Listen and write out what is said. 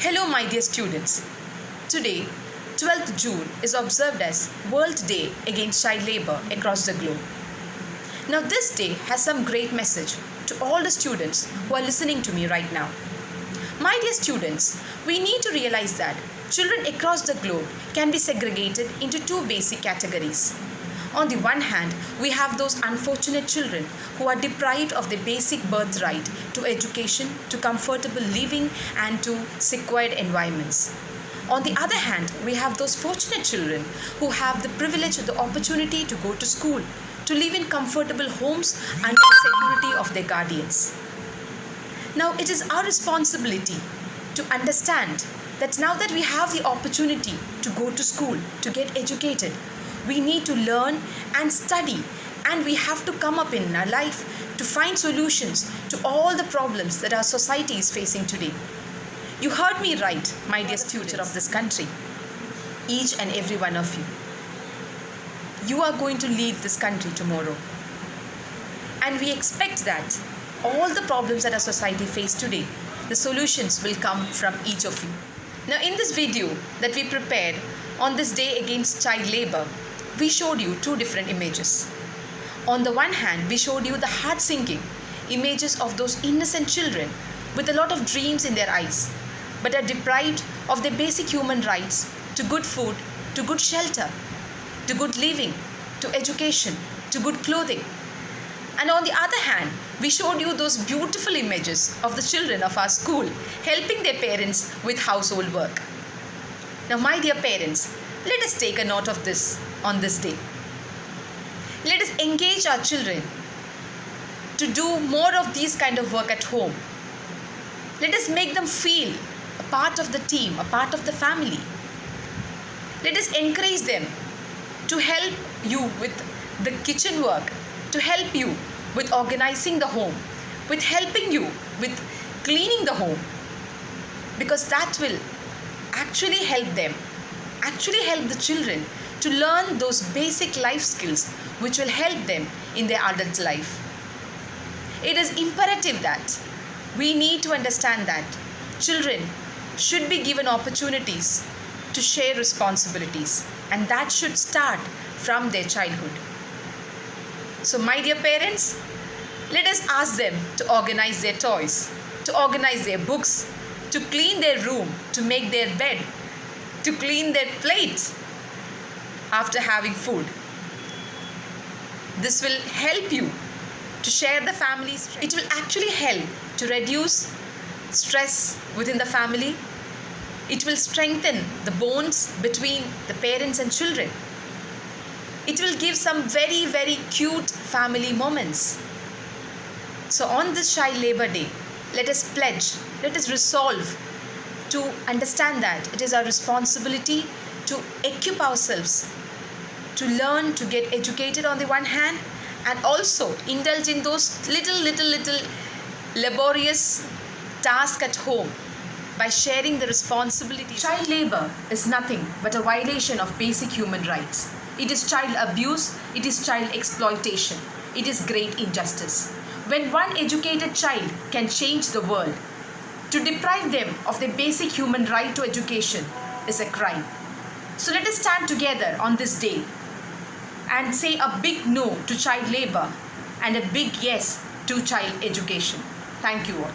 Hello, my dear students. Today, 12th June is observed as World Day Against Child Labour across the globe. Now, this day has some great message to all the students who are listening to me right now. My dear students, we need to realize that children across the globe can be segregated into two basic categories. On the one hand, we have those unfortunate children who are deprived of their basic birthright to education, to comfortable living, and to secured environments. On the other hand, we have those fortunate children who have the privilege, the opportunity to go to school, to live in comfortable homes under the security of their guardians. Now, it is our responsibility to understand that now that we have the opportunity to go to school, to get educated, we need to learn and study, and we have to come up in our life to find solutions to all the problems that our society is facing today. You heard me right, my dear future of this country. Each and every one of you. You are going to lead this country tomorrow. And we expect that all the problems that our society faces today, the solutions will come from each of you. Now, in this video that we prepared on this day against child labor, we showed you two different images. On the one hand, we showed you the heart-sinking images of those innocent children with a lot of dreams in their eyes, but are deprived of their basic human rights to good food, to good shelter, to good living, to education, to good clothing. And on the other hand, we showed you those beautiful images of the children of our school helping their parents with household work. Now, my dear parents, let us take a note of this on this day. Let us engage our children to do more of these kind of work at home. Let us make them feel a part of the team, a part of the family. Let us encourage them to help you with the kitchen work, to help you with organizing the home, with helping you with cleaning the home, because that will actually help them, actually help the children to learn those basic life skills which will help them in their adult life. It is imperative that we need to understand that children should be given opportunities to share responsibilities, and that should start from their childhood. So, my dear parents, let us ask them to organize their toys, to organize their books, to clean their room, to make their bed, to clean their plates after having food. This will help you to share the family stress. It will actually help to reduce stress within the family. It will strengthen the bonds between the parents and children. It will give some very, very cute family moments. So on this Child Labor Day, let us pledge, let us resolve to understand that it is our responsibility to equip ourselves, to learn, to get educated on the one hand, and also indulge in those little laborious tasks at home by sharing the responsibility. Child labor is nothing but a violation of basic human rights. It is child abuse, it is child exploitation, it is great injustice. When one educated child can change the world, to deprive them of their basic human right to education is a crime. So let us stand together on this day and say a big no to child labor and a big yes to child education. Thank you all.